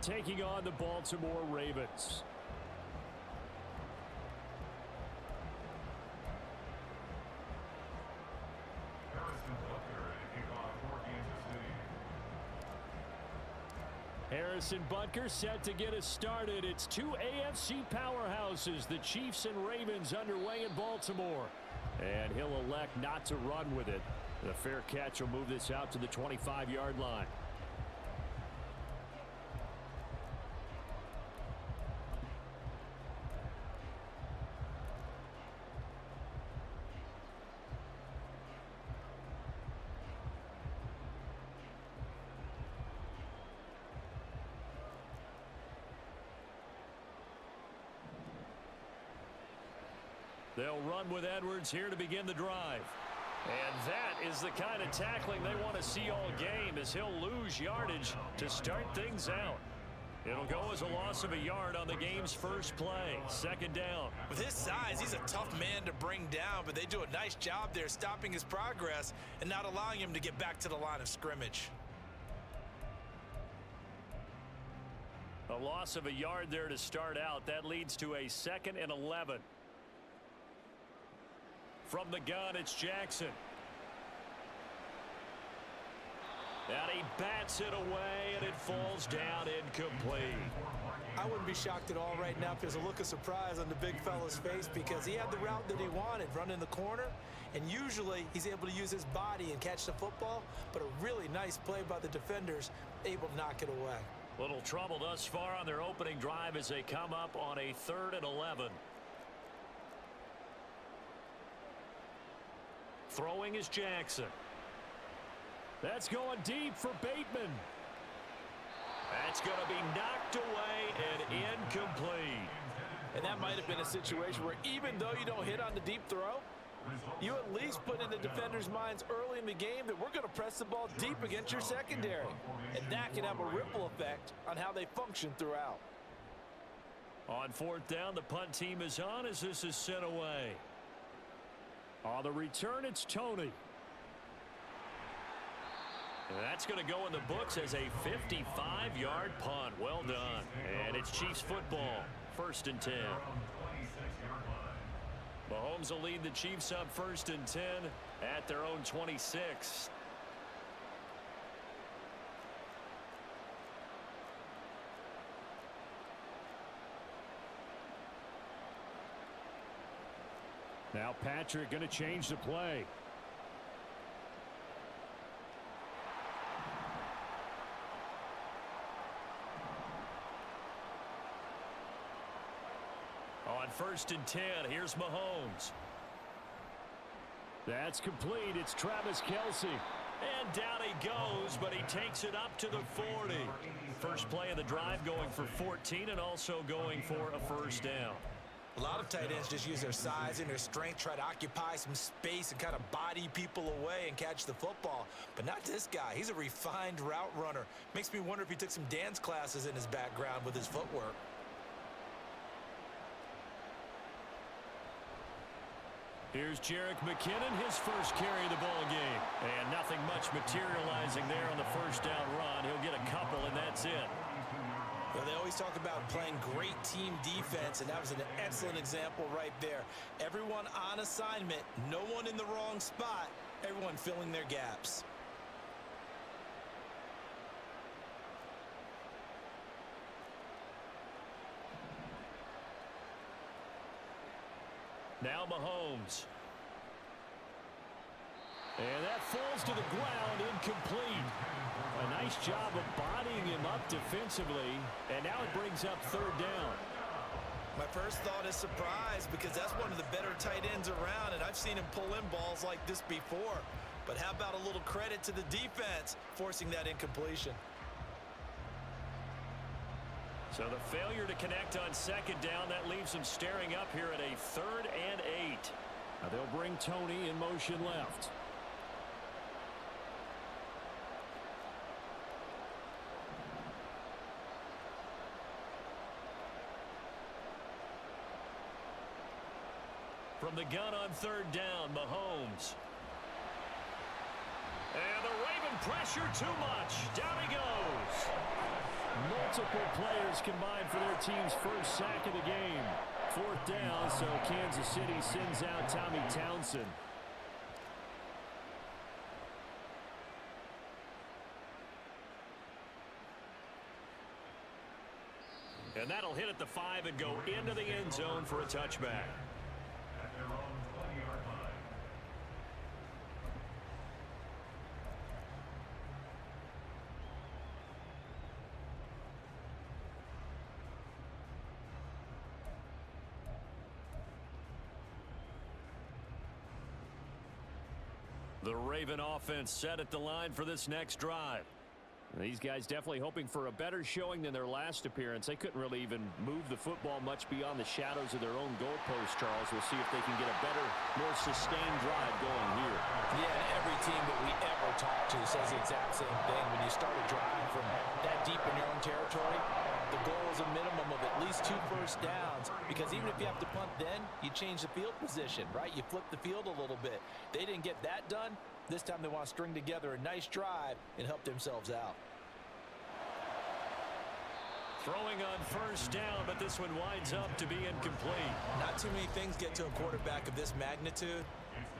taking on the Baltimore Ravens. Harrison Butker set to get us started. It's two AFC powerhouses, the Chiefs and Ravens, underway in Baltimore. And he'll elect not to run with it. The fair catch will move this out to the 25-yard line. They'll run with Edwards here to begin the drive. And that is the kind of tackling they want to see all game, as he'll lose yardage to start things out. It'll go as a loss of a yard on the game's first play. Second down. With his size, he's a tough man to bring down, but they do a nice job there stopping his progress and not allowing him to get back to the line of scrimmage. A loss of a yard there to start out. That leads to a 2nd and 11. From the gun, it's Jackson. And he bats it away, and it falls down incomplete. I wouldn't be shocked at all right now if there's a look of surprise on the big fella's face, because he had the route that he wanted, running the corner, and usually he's able to use his body and catch the football, but a really nice play by the defenders, able to knock it away. Little trouble thus far on their opening drive as they come up on a 3rd and 11. Throwing is Jackson. That's going deep for Bateman. That's going to be knocked away and incomplete. And that might have been a situation where even though you don't hit on the deep throw, you at least put in the defenders' minds early in the game that we're going to press the ball deep against your secondary. And that can have a ripple effect on how they function throughout. On 4th down, the punt team is on as this is sent away. On the return, it's Tony. And that's going to go in the books as a 55-yard punt. Well done. And it's Chiefs football. 1st and 10. Mahomes will lead the Chiefs up 1st and 10 at their own 26. Now Patrick going to change the play. On 1st and 10, here's Mahomes. That's complete. It's Travis Kelce. And down he goes, but he takes it up to the 40. First play of the drive, going for 14 and also going for a 1st down. A lot of tight ends just use their size and their strength, try to occupy some space and kind of body people away and catch the football. But not this guy. He's a refined route runner. Makes me wonder if he took some dance classes in his background with his footwork. Here's Jerick McKinnon, his first carry of the ball game. And nothing much materializing there on the 1st down run. He'll get a couple, and that's it. Well, they always talk about playing great team defense, and that was an excellent example right there. Everyone on assignment, no one in the wrong spot, everyone filling their gaps. Now Mahomes. And that falls to the ground, incomplete. A nice job of bodying him up defensively, and now it brings up 3rd down. My first thought is surprise, because that's one of the better tight ends around, and I've seen him pull in balls like this before. But how about a little credit to the defense forcing that incompletion? So the failure to connect on 2nd down, that leaves them staring up here at a 3rd and 8. Now they'll bring Tony in motion left. From the gun on 3rd down, Mahomes. And the Raven pressure too much. Down he goes. Multiple players combined for their team's first sack of the game. 4th down, so Kansas City sends out Tommy Townsend. And that'll hit at the 5 and go into the end zone for a touchback. The Raven offense set at the line for this next drive. These guys definitely hoping for a better showing than their last appearance. They couldn't really even move the football much beyond the shadows of their own goalpost, Charles. We'll see if they can get a better, more sustained drive going here. Yeah, and every team that we ever talk to says the exact same thing. When you start a drive from that deep in your own territory, the goal is a minimum of at least 2 first downs, because even if you have to punt then, you change the field position, right? You flip the field a little bit. They didn't get that done. This time they want to string together a nice drive and help themselves out. Throwing on first down, but this one winds up to be incomplete. Not too many things get to a quarterback of this magnitude,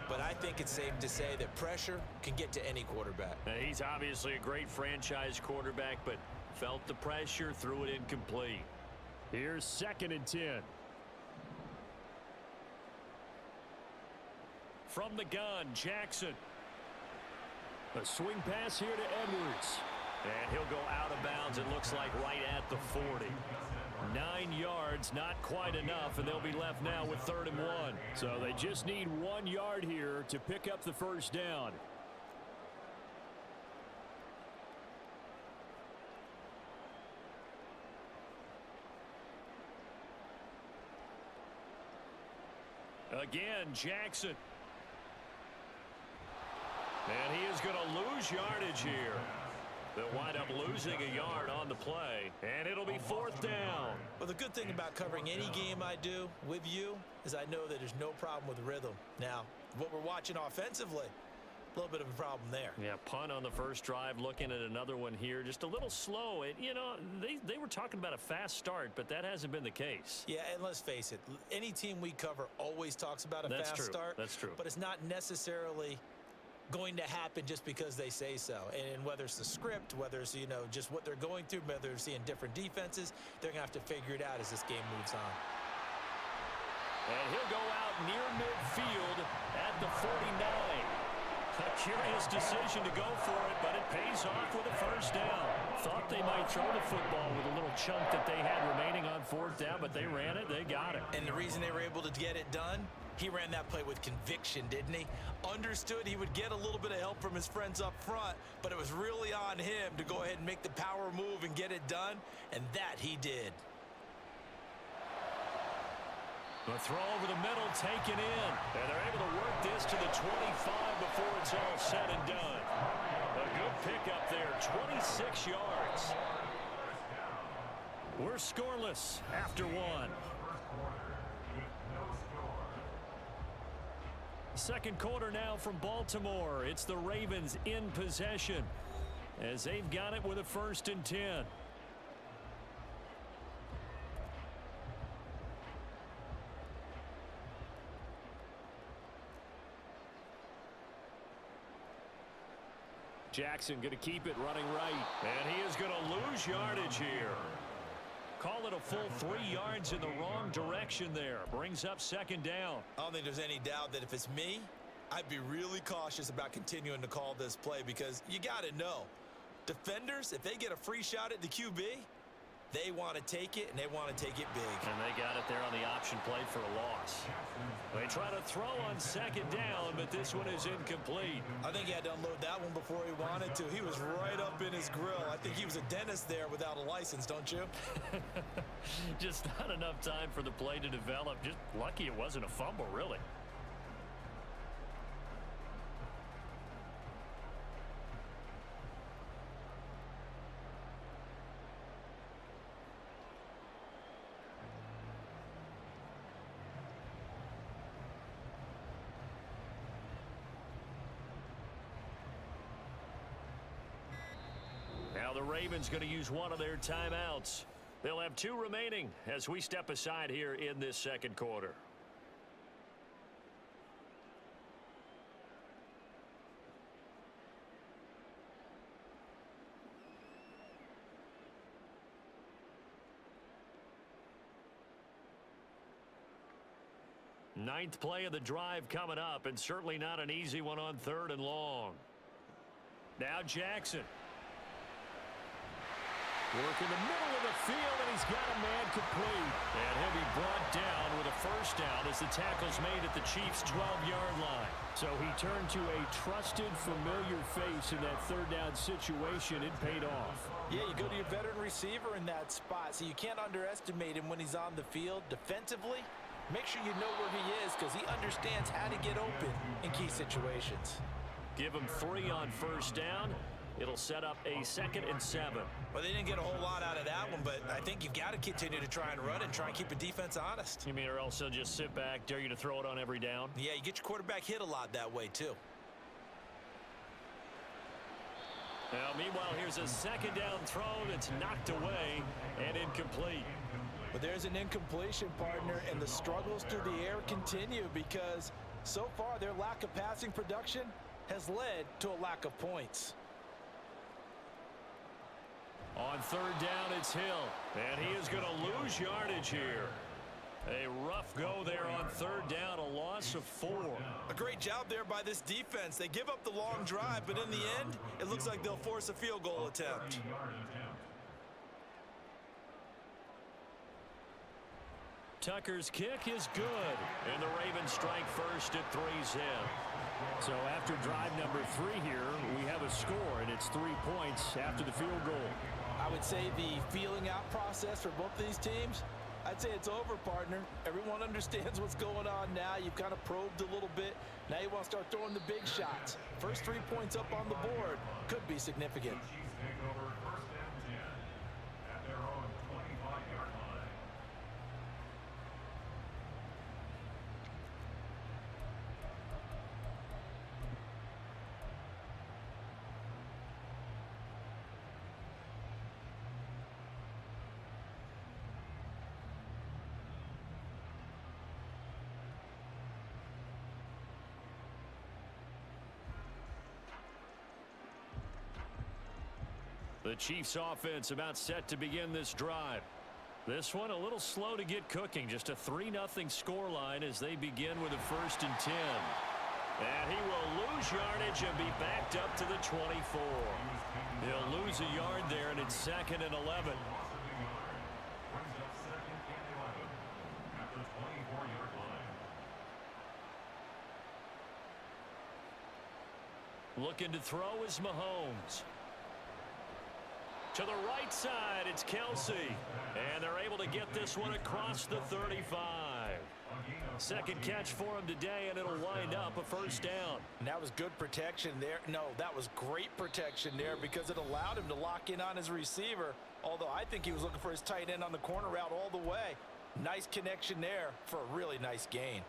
but I think it's safe to say that pressure can get to any quarterback. Now, he's obviously a great franchise quarterback, but felt the pressure, threw it incomplete. Here's 2nd and 10. From the gun, Jackson. A swing pass here to Edwards. And he'll go out of bounds, it looks like, right at the 40. 9 yards, not quite enough, and they'll be left now with 3rd and 1. So they just need 1 yard here to pick up the first down. Again, Jackson. And he is going to lose yardage here. They'll wind up losing a yard on the play, and it'll be 4th down. Well, the good thing about covering any game I do with you is I know that there's no problem with rhythm. Now, what we're watching offensively, a little bit of a problem there. Yeah, punt on the first drive, looking at another one here. Just a little slow. You know, they were talking about a fast start, but that hasn't been the case. Yeah, and let's face it, any team we cover always talks about a fast start. That's true. But it's not necessarily going to happen just because they say so. And whether it's the script, whether it's, you know, just what they're going through, whether they're seeing different defenses, they're going to have to figure it out as this game moves on. And he'll go out near midfield at the 49. A curious decision to go for it, but it pays off with a first down. Thought they might throw the football with a little chunk that they had remaining on 4th down, but they ran it, they got it. And the reason they were able to get it done, he ran that play with conviction, didn't he? Understood he would get a little bit of help from his friends up front, but it was really on him to go ahead and make the power move and get it done, and that he did. The throw over the middle taken in, and they're able to work this to the 25 before it's all said and done. A good pickup there, 26 yards. We're scoreless after 1. Second quarter now from Baltimore. It's the Ravens in possession as they've got it with a 1st and 10. Jackson going to keep it running right. And he is going to lose yardage here. Call it a full 3 yards in the wrong direction there. Brings up 2nd down. I don't think there's any doubt that if it's me, I'd be really cautious about continuing to call this play, because you got to know, defenders, if they get a free shot at the QB, they want to take it, and they want to take it big. And they got it there on the option play for a loss. They try to throw on 2nd down, but this one is incomplete. I think he had to unload that one before he wanted to. He was right up in his grill. I think he was a dentist there without a license, don't you? Just not enough time for the play to develop. Just lucky it wasn't a fumble, really. Now the Ravens going to use one of their timeouts. They'll have 2 remaining as we step aside here in this second quarter. Ninth play of the drive coming up, and certainly not an easy one on 3rd and long. Now Jackson. Work in the middle of the field, and he's got a man complete. And he'll be brought down with a first down as the tackle's made at the Chiefs' 12-yard line. So he turned to a trusted, familiar face in that 3rd down situation. It paid off. Yeah, you go to your veteran receiver in that spot, so you can't underestimate him when he's on the field defensively. Make sure you know where he is because he understands how to get open in key situations. Give him 3 on first down. It'll set up a 2nd and 7. Well, they didn't get a whole lot out of that one, but I think you've got to continue to try and run and try and keep the defense honest. You mean or else they'll just sit back, dare you to throw it on every down? Yeah, you get your quarterback hit a lot that way, too. Now, meanwhile, here's a 2nd down throw that's knocked away and incomplete. But there's an incompletion, partner, and the struggles through the air continue because so far their lack of passing production has led to a lack of points. On 3rd down, it's Hill, and he is going to lose yardage here. A rough go there on 3rd down, a loss of 4. A great job there by this defense. They give up the long drive, but in the end, it looks like they'll force a field goal attempt. Tucker's kick is good, and the Ravens strike first at 3's in. So after drive number 3 here, we have a score, and it's 3 points after the field goal. I would say the feeling out process for both these teams, I'd say it's over, partner. Everyone understands what's going on now. You've kind of probed a little bit. Now you want to start throwing the big shots. First 3 points up on the board could be significant. The Chiefs offense about set to begin this drive. This one a little slow to get cooking. Just a 3-0 scoreline as they begin with a 1st and 10. And he will lose yardage and be backed up to the 24. He'll lose a yard there, and it's 2nd and 11. Looking to throw is Mahomes. To the right side, it's Kelsey. And they're able to get this one across the 35. 2nd catch for him today, and it'll wind up a 1st down. And that was good protection there. No, that was great protection there because it allowed him to lock in on his receiver, although I think he was looking for his tight end on the corner route all the way. Nice connection there for a really nice gain.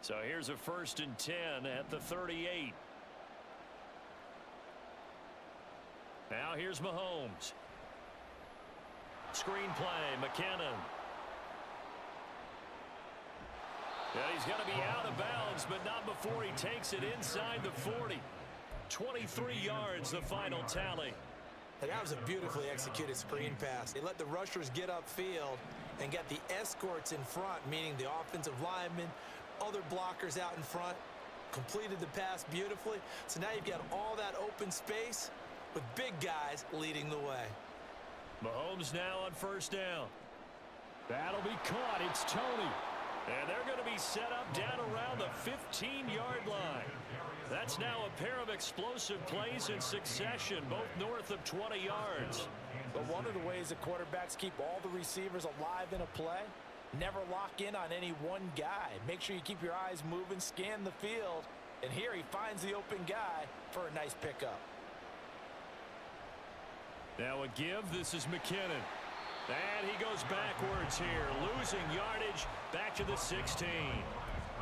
So here's a 1st and 10 at the 38. Now here's Mahomes. Screen play, McKinnon. Yeah, he's going to be out of bounds, but not before he takes it inside the 40. 23 yards, the final tally. And that was a beautifully executed screen pass. They let the rushers get upfield and get the escorts in front, meaning the offensive linemen, other blockers out in front, completed the pass beautifully. So now you've got all that open space with big guys leading the way. Mahomes now on 1st down. That'll be caught. It's Tony. And they're going to be set up down around the 15-yard line. That's now a pair of explosive plays in succession, both north of 20 yards. But one of the ways that quarterbacks keep all the receivers alive in a play, never lock in on any one guy. Make sure you keep your eyes moving, scan the field, and here he finds the open guy for a nice pickup. Now a give. This is McKinnon. And he goes backwards here, losing yardage back to the 16.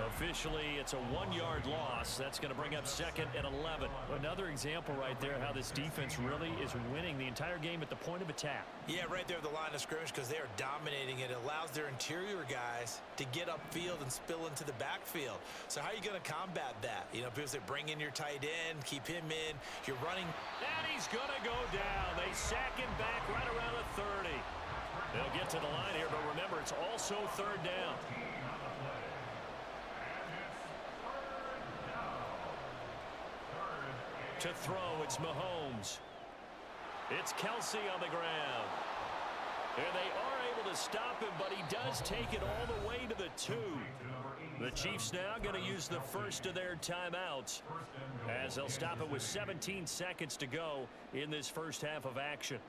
Officially, it's a 1-yard loss. That's going to bring up 2nd and 11. Another example right there how this defense really is winning the entire game at the point of attack. Yeah, right there at the line of scrimmage because they are dominating it. It allows their interior guys to get upfield and spill into the backfield. So how are you going to combat that? You know, because they bring in your tight end, keep him in, you're running. And he's going to go down. They sack him back right around the 30. They'll get to the line here, but remember, it's also 3rd down. To throw, it's Mahomes. It's Kelsey on the ground. And they are able to stop him, but he does take it all the way to the 2. The Chiefs now going to use the first of their timeouts as they'll stop it with 17 seconds to go in this first half of action.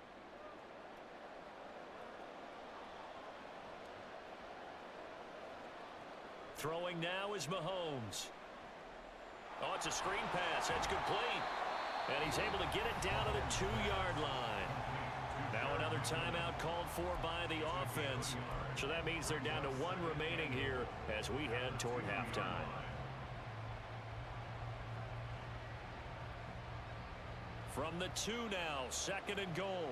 Throwing now is Mahomes. Oh, it's a screen pass. That's complete. And he's able to get it down to the 2-yard line. Now another timeout called for by the offense. So that means they're down to 1 remaining here as we head toward halftime. From the 2 now, 2nd and goal.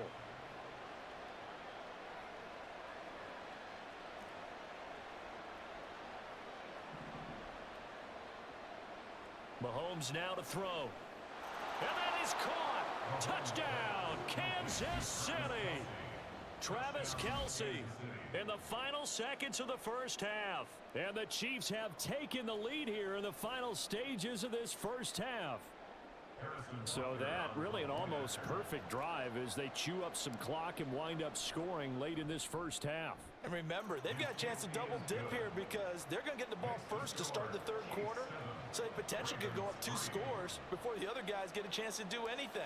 Mahomes now to throw. And that is caught. Touchdown, Kansas City. Travis Kelsey in the final seconds of the first half. And the Chiefs have taken the lead here in the final stages of this first half. So that really an almost perfect drive as they chew up some clock and wind up scoring late in this first half. And remember, they've got a chance to double dip here because they're going to get the ball first to start the 3rd quarter. So they potentially could go up 2 scores before the other guys get a chance to do anything.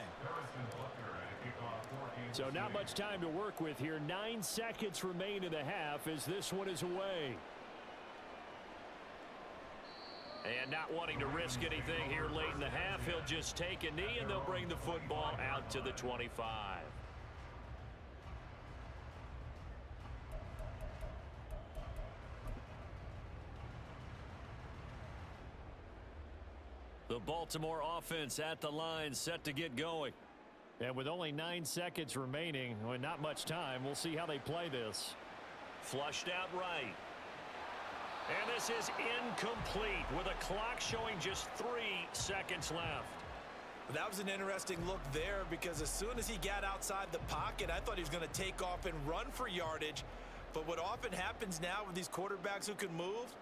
So not much time to work with here. 9 seconds remain in the half as this one is away. And not wanting to risk anything here late in the half, he'll just take a knee and they'll bring the football out to the 25. The Baltimore offense at the line, set to get going. And with only 9 seconds remaining, with not much time, we'll see how they play this. Flushed out right. And this is incomplete with a clock showing just 3 seconds left. That was an interesting look there because as soon as he got outside the pocket, I thought he was going to take off and run for yardage. But what often happens now with these quarterbacks who can move,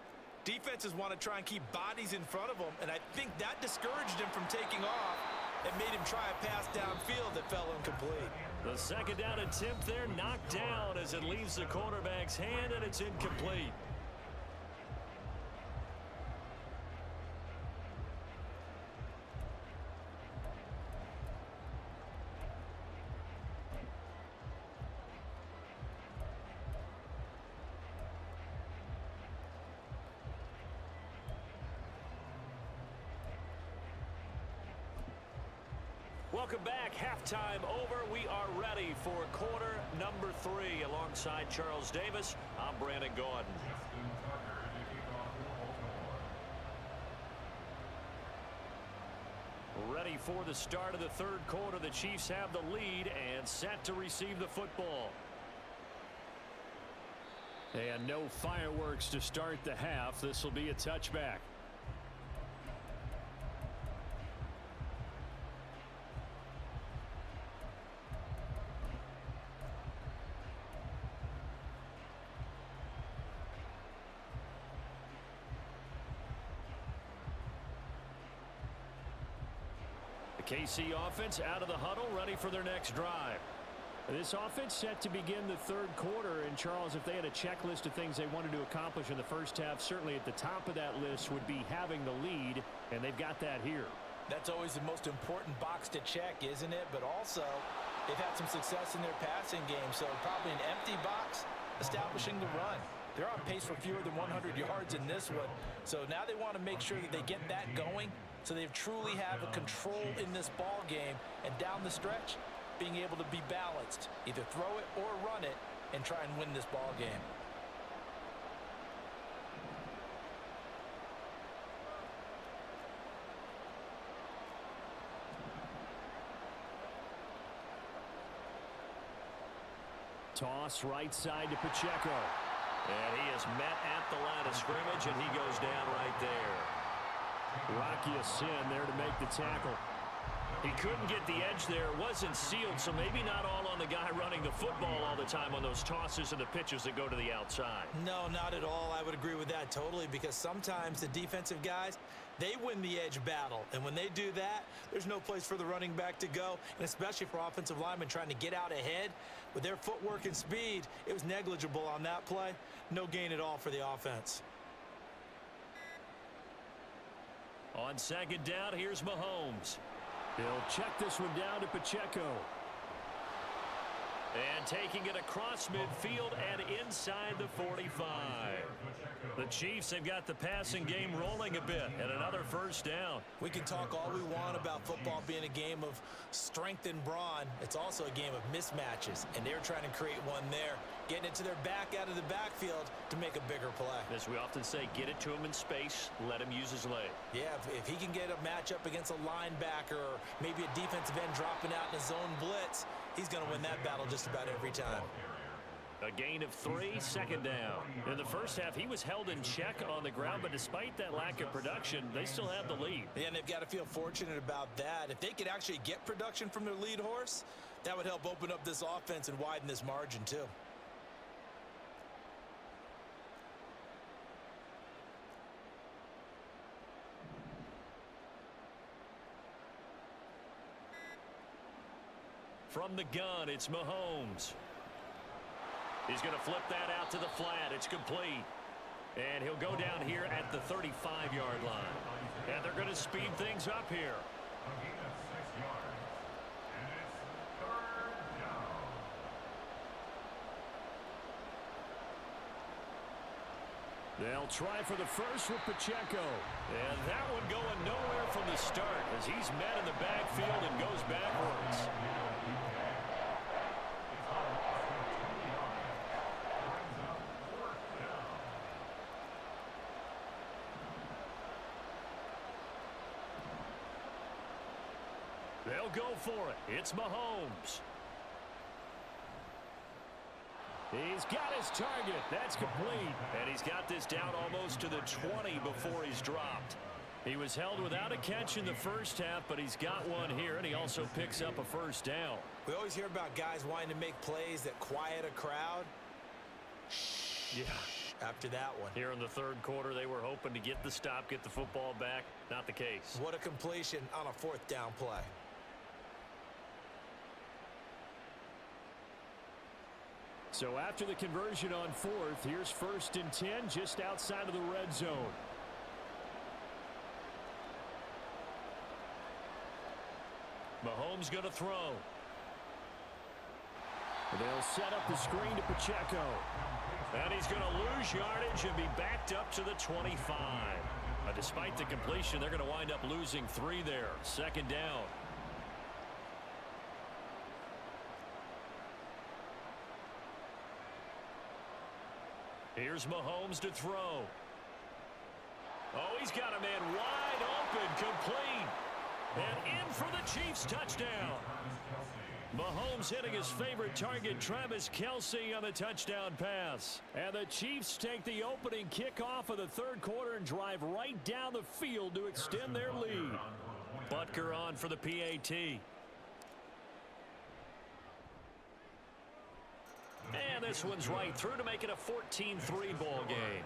defenses want to try and keep bodies in front of them, and I think that discouraged him from taking off and made him try a pass downfield that fell incomplete. The 2nd down attempt there knocked down as it leaves the quarterback's hand, and it's incomplete. Welcome back. Halftime over. We are ready for quarter number 3. Alongside Charles Davis, I'm Brandon Gordon. Ready for the start of the 3rd quarter. The Chiefs have the lead and set to receive the football. And no fireworks to start the half. This will be a touchback. KC offense out of the huddle, ready for their next drive. This offense set to begin the 3rd quarter. And Charles, if they had a checklist of things they wanted to accomplish in the first half, certainly at the top of that list would be having the lead, and they've got that here. That's always the most important box to check, isn't it? But also, they've had some success in their passing game, so probably an empty box, establishing the run. They're on pace for fewer than 100 yards in this one. So now they want to make sure that they get that going so they truly have a control in this ball game. And down the stretch, being able to be balanced, either throw it or run it, and try and win this ball game. Toss right side to Pacheco. And he is met at the line of scrimmage, and he goes down right there. Rocky Sin there to make the tackle. He couldn't get the edge there. It wasn't sealed, so maybe not all on the guy running the football all the time on those tosses and the pitches that go to the outside. No, not at all. I would agree with that totally, because sometimes the defensive guys, they win the edge battle. And when they do that, there's no place for the running back to go, and especially for offensive linemen trying to get out ahead. With their footwork and speed, it was negligible on that play. No gain at all for the offense. On second down, here's Mahomes. He'll check this one down to Pacheco. And taking it across midfield and inside the 45. The Chiefs have got the passing game rolling a bit, and another first down. We can talk all we want about football being a game of strength and brawn. It's also a game of mismatches, and they're trying to create one there, getting it to their back out of the backfield to make a bigger play. As we often say, get it to him in space, let him use his leg. Yeah, if he can get a matchup against a linebacker or maybe a defensive end dropping out in a zone blitz, he's going to win that battle just about every time. A gain of 3, second down. In the first half, he was held in check on the ground, but despite that lack of production, they still have the lead. And they've got to feel fortunate about that. If they could actually get production from their lead horse, that would help open up this offense and widen this margin too. From the gun, it's Mahomes. He's going to flip that out to the flat. It's complete. And he'll go down here at the 35-yard line. And they're going to speed things up here. They'll try for the first with Pacheco. And that one going nowhere from the start as he's met in the backfield and goes backwards. They'll go for it. It's Mahomes. He's got his target. That's complete. And he's got this down almost to the 20 before he's dropped. He was held without a catch in the first half, but he's got one here, and he also picks up a first down. We always hear about guys wanting to make plays that quiet a crowd. Yeah. After that one. Here in the third quarter, they were hoping to get the stop, get the football back. Not the case. What a completion on a fourth down play. So after the conversion on fourth, here's 1st and 10 just outside of the red zone. Mahomes going to throw. They'll set up the screen to Pacheco. And he's going to lose yardage and be backed up to the 25. Despite the completion, they're going to wind up losing 3 there. Second down. Here's Mahomes to throw. Oh, he's got a man wide open, complete. And in for the Chiefs touchdown. Mahomes hitting his favorite target, Travis Kelce, on the touchdown pass. And the Chiefs take the opening kickoff of the third quarter and drive right down the field to extend their lead. Butker on for the PAT. And this one's right through to make it a 14-3 ball game.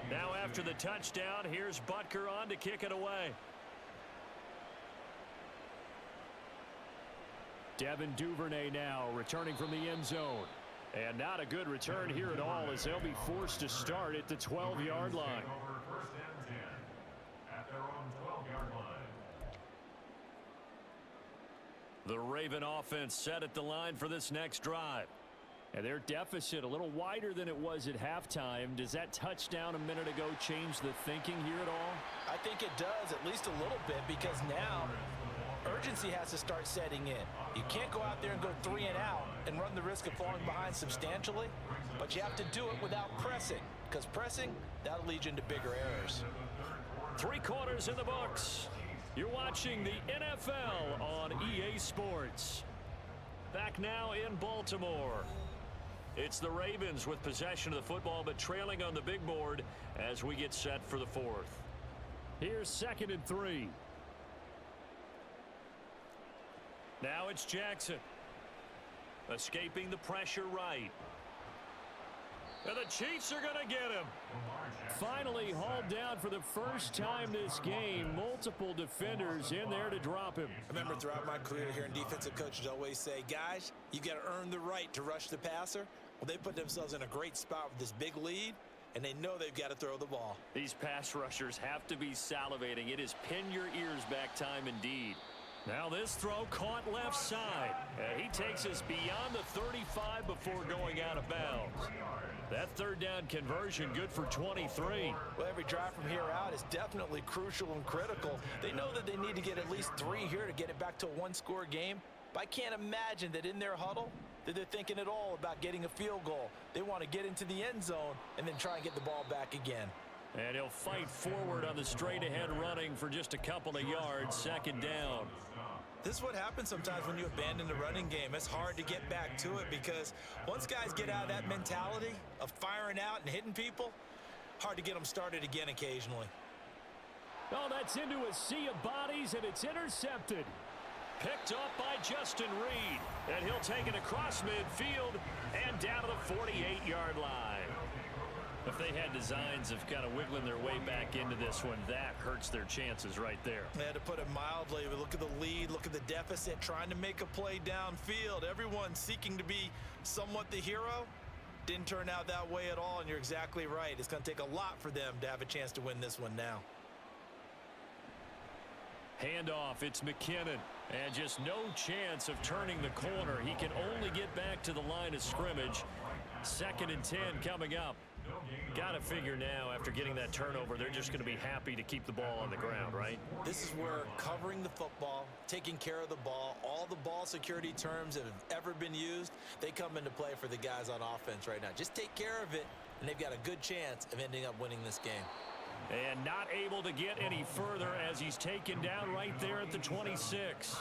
Now after the touchdown, here's Butker on to kick it away. Devin Duvernay now returning from the end zone. And not a good return here at all as they'll be forced to start at the 12-yard line. The Raven offense set at the line for this next drive. And their deficit a little wider than it was at halftime. Does that touchdown a minute ago change the thinking here at all? I think it does, at least a little bit, because now urgency has to start setting in. You can't go out there and go 3 and out and run the risk of falling behind substantially, but you have to do it without pressing, because pressing, that'll lead you into bigger errors. 3 quarters in the books. You're watching the NFL on EA Sports. Back now in Baltimore. It's the Ravens with possession of the football, but trailing on the big board as we get set for the 4th. Here's 2nd and 3. Now it's Jackson. Escaping the pressure right. And the Chiefs are going to get him. Finally hauled down for the first time this game. Multiple defenders in there to drop him. I remember throughout my career here in defensive coaches always say, guys, you got to earn the right to rush the passer. Well, they put themselves in a great spot with this big lead, and they know they've got to throw the ball. These pass rushers have to be salivating. It is pin your ears back time indeed. Now this throw caught left side. He takes us beyond the 35 before going out of bounds. That 3rd down conversion good for 23. Well, every drive from here out is definitely crucial and critical. They know that they need to get at least 3 here to get it back to a 1-score game. But I can't imagine that in their huddle that they're thinking at all about getting a field goal. They want to get into the end zone and then try and get the ball back again. And he'll fight forward on the straight-ahead running for just a couple of yards. 2nd down. This is what happens sometimes when you abandon the running game. It's hard to get back to it because once guys get out of that mentality of firing out and hitting people, hard to get them started again occasionally. Oh, that's into a sea of bodies, and it's intercepted. Picked up by Justin Reed, and he'll take it across midfield and down to the 48-yard line. If they had designs of kind of wiggling their way back into this one, that hurts their chances right there. They had to put it mildly. Look at the lead, look at the deficit, trying to make a play downfield. Everyone seeking to be somewhat the hero. Didn't turn out that way at all, and you're exactly right. It's going to take a lot for them to have a chance to win this one now. Handoff, it's McKinnon, and just no chance of turning the corner. He can only get back to the line of scrimmage. 2nd and 10 coming up. Got to figure now, after getting that turnover, they're just going to be happy to keep the ball on the ground, right? This is where covering the football, taking care of the ball, all the ball security terms that have ever been used, they come into play for the guys on offense right now. Just take care of it, and they've got a good chance of ending up winning this game. And not able to get any further as he's taken down right there at the 26.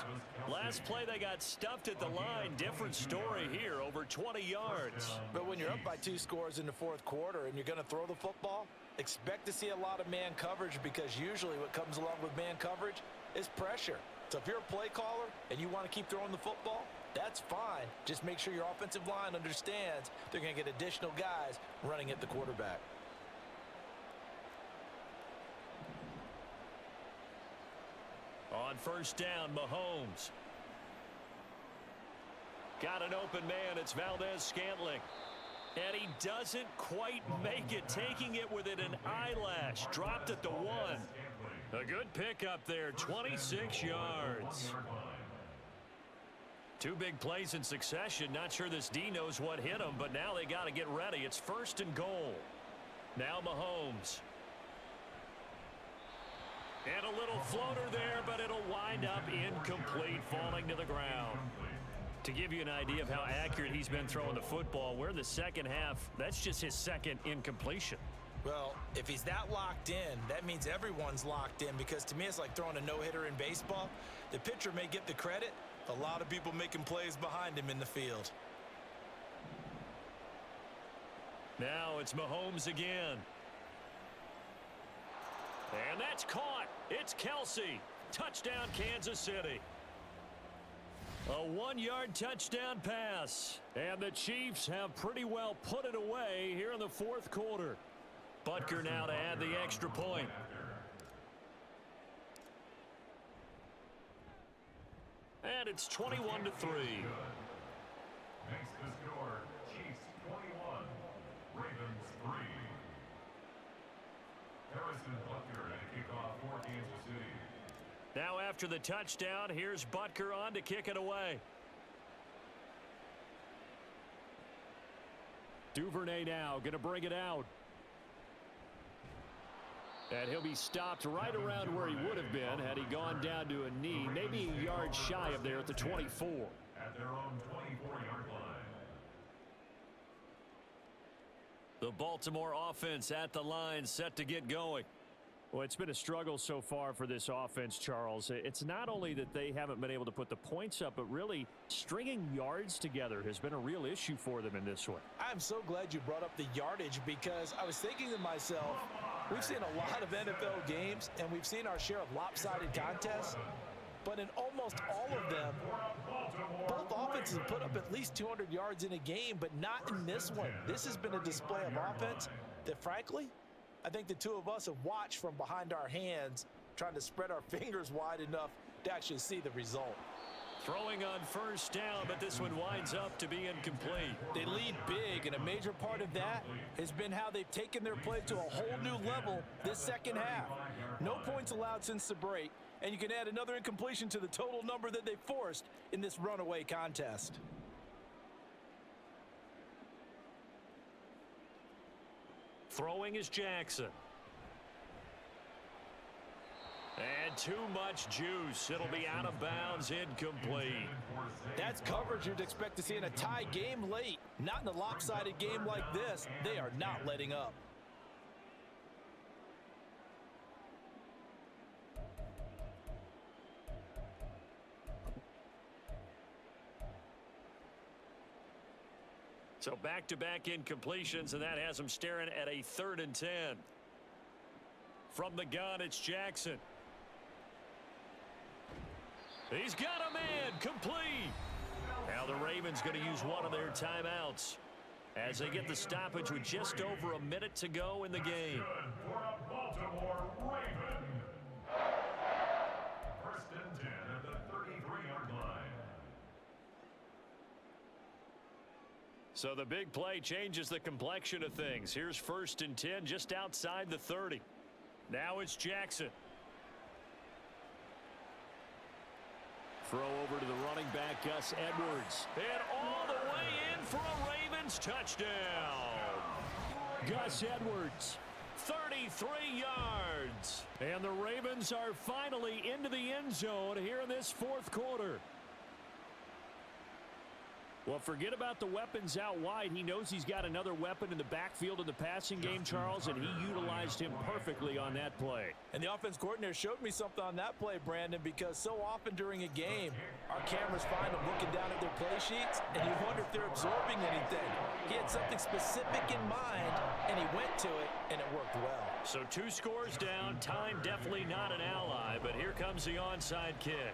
Last play, they got stuffed at the line. Different story here, over 20 yards. But when you're up by 2 scores in the 4th quarter and you're going to throw the football, expect to see a lot of man coverage, because usually what comes along with man coverage is pressure. So if you're a play caller and you want to keep throwing the football, that's fine. Just make sure your offensive line understands they're going to get additional guys running at the quarterback. On 1st down, Mahomes. Got an open man. It's Valdez-Scantling. And he doesn't quite make it, taking it within an eyelash. Dropped at the 1. A good pickup there, 26 yards. 2 big plays in succession. Not sure this D knows what hit him, but now they got to get ready. It's 1st and goal. Now Mahomes. And a little floater there, but it'll wind up incomplete, falling to the ground. To give you an idea of how accurate he's been throwing the football, we're in the 2nd half. That's just his 2nd incompletion. Well, if he's that locked in, that means everyone's locked in, because to me it's like throwing a no-hitter in baseball. The pitcher may get the credit, a lot of people making plays behind him in the field. Now it's Mahomes again. And that's caught. It's Kelsey. Touchdown, Kansas City. A 1-yard touchdown pass. And the Chiefs have pretty well put it away here in the 4th quarter. Butker now to add the extra point. And it's 21-3. Makes the score Chiefs 21, Ravens 3. Harrison Butker at kickoff for Kansas City. Now after the touchdown, here's Butker on to kick it away. Duvernay now going to bring it out. And he'll be stopped right around where he would have been had he gone down to a knee, maybe a yard shy of there at the 24. At their own 24-yard line. The Baltimore offense at the line, set to get going. Well, it's been a struggle so far for this offense, Charles. It's not only that they haven't been able to put the points up, but really stringing yards together has been a real issue for them in this one. I'm so glad you brought up the yardage because I was thinking to myself, we've seen a lot of NFL games and we've seen our share of lopsided contests, but in almost all of them, both offenses put up at least 200 yards in a game, but not in this one. This has been a display of offense that, frankly, I think the two of us have watched from behind our hands, trying to spread our fingers wide enough to actually see the result. Throwing on first down, but this one winds up to be incomplete. They lead big, and a major part of that has been how they've taken their play to a whole new level this second half. No points allowed since the break, and you can add another incompletion to the total number that they forced in this runaway contest. Throwing is Jackson. And too much juice. It'll be out of bounds, incomplete. That's coverage you'd expect to see in a tie game late. Not in a lopsided game like this. They are not letting up. So back-to-back incompletions, and that has them staring at a 3rd and 10. From the gun, it's Jackson. He's got a man, complete. Now the Ravens going to use one of their timeouts as they get the stoppage with just over a minute to go in the game. For a Baltimore Raven. 1st and 10 at the 33-yard line. So the big play changes the complexion of things. Here's 1st and 10 just outside the 30. Now it's Jackson. Throw over to the running back, Gus Edwards. And all the way in for a Ravens touchdown. Gus Edwards, 33 yards. And the Ravens are finally into the end zone here in this 4th quarter. Well, forget about the weapons out wide. He knows he's got another weapon in the backfield in the passing game, Charles, and he utilized him perfectly on that play. And the offense coordinator showed me something on that play, Brandon, because so often during a game, our cameras find them looking down at their play sheets, and you wonder if they're absorbing anything. He had something specific in mind, and he went to it, and it worked well. So 2 scores down. Time definitely not an ally, but here comes the onside kick.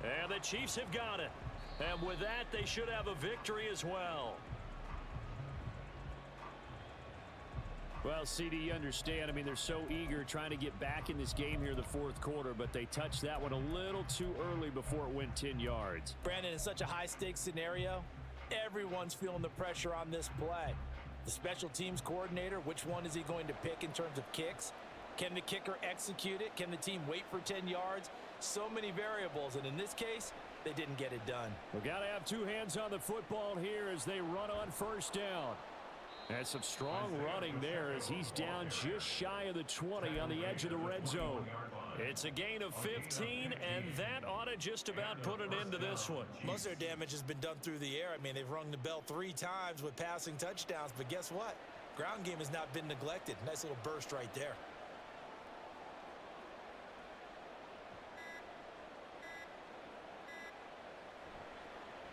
And the Chiefs have got it. And with that, they should have a victory as well. Well, CD, you understand. I mean, they're so eager trying to get back in this game here in the 4th quarter, but they touched that one a little too early before it went 10 yards. Brandon, in such a high-stakes scenario, everyone's feeling the pressure on this play. The special teams coordinator, which one is he going to pick in terms of kicks? Can the kicker execute it? Can the team wait for 10 yards? So many variables, and in this case, they didn't get it done. We've got to have 2 hands on the football here as they run on 1st down. And some strong running there as he's down just shy of the 20 on the edge of the red zone. It's a gain of 15, and that ought to just about put an end to this one. Most of their damage has been done through the air. I mean, they've rung the bell 3 times with passing touchdowns, but guess what? Ground game has not been neglected. Nice little burst right there.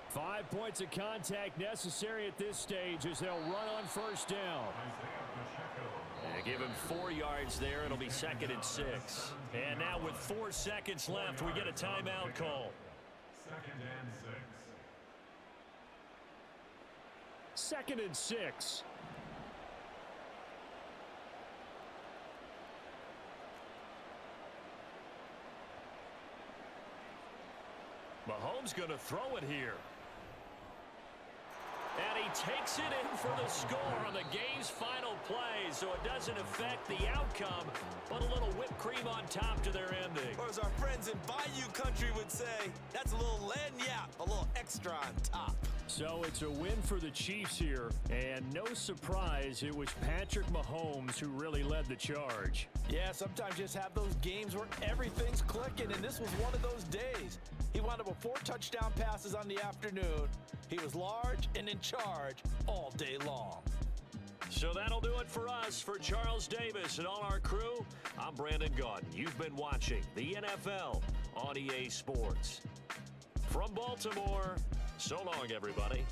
Five points of contact necessary at this stage as they'll run on 1st down. And give him 4 yards there. It'll be 2nd and 6. And now with 4 seconds left, we get a timeout call. 2nd and 6. 2nd and 6. Mahomes going to throw it here. And he takes it in for the score on the game's final play, so it doesn't affect the outcome, but a little whipped cream on top to their ending. Or as our friends in Bayou Country would say, that's a little lagniappe, a little extra on top. So it's a win for the Chiefs here, and no surprise, it was Patrick Mahomes who really led the charge. Yeah, sometimes you just have those games where everything's clicking, and this was one of those days. He wound up with 4 touchdown passes on the afternoon. He was large and in charge all day long. So that'll do it for us. For Charles Davis and all our crew, I'm Brandon Gaudin. You've been watching the NFL on EA Sports. From Baltimore, so long, everybody.